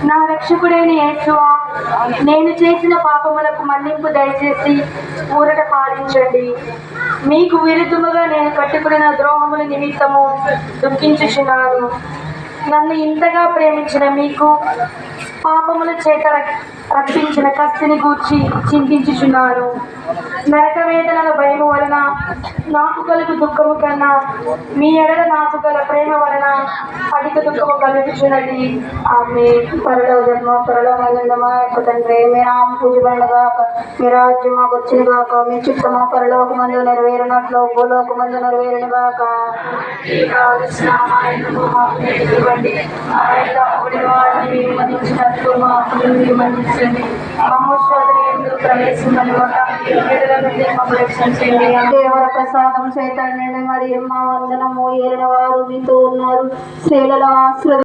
నా రక్షకుడైన యేసువా, నేను చేసిన పాపములకు మన్నింపు దయచేసి ఊరట పాలించండి. మీకు విరుద్ధముగా నేను కట్టుకున్న ద్రోహముల నిమిత్తము దుఃఖించుచున్నాను. నన్ను ఇంతగా ప్రేమించిన మీకు పాపముల చేత రక్షించిన కత్తిని గూర్చి చింతించుచున్నాను. నరక వేదనల భయము వలన నాకు కలుగు దుఃఖము కన్నా మీ ఎడల నాకు గల ప్రేమ వలన అధిక దుఃఖము కలుగుచున్నది. ఆమె పరలో జన్మ పరలో మల్లమా యొక్క తండ్రి, మీ నామం పూజబడగాక, మీ రాజ్యం మాకు వచ్చిన గాక, మీ చిత్తము పరలోక మందు నెరవేరినట్లు భూలోక మందు నెరవేరిన గాక. దేవర ప్రసాదం చైతన్యుని మరియు మా వందనము. ఏలిన వారు మీతో ఉన్నారు, స్త్రీలలో ఆశ్రది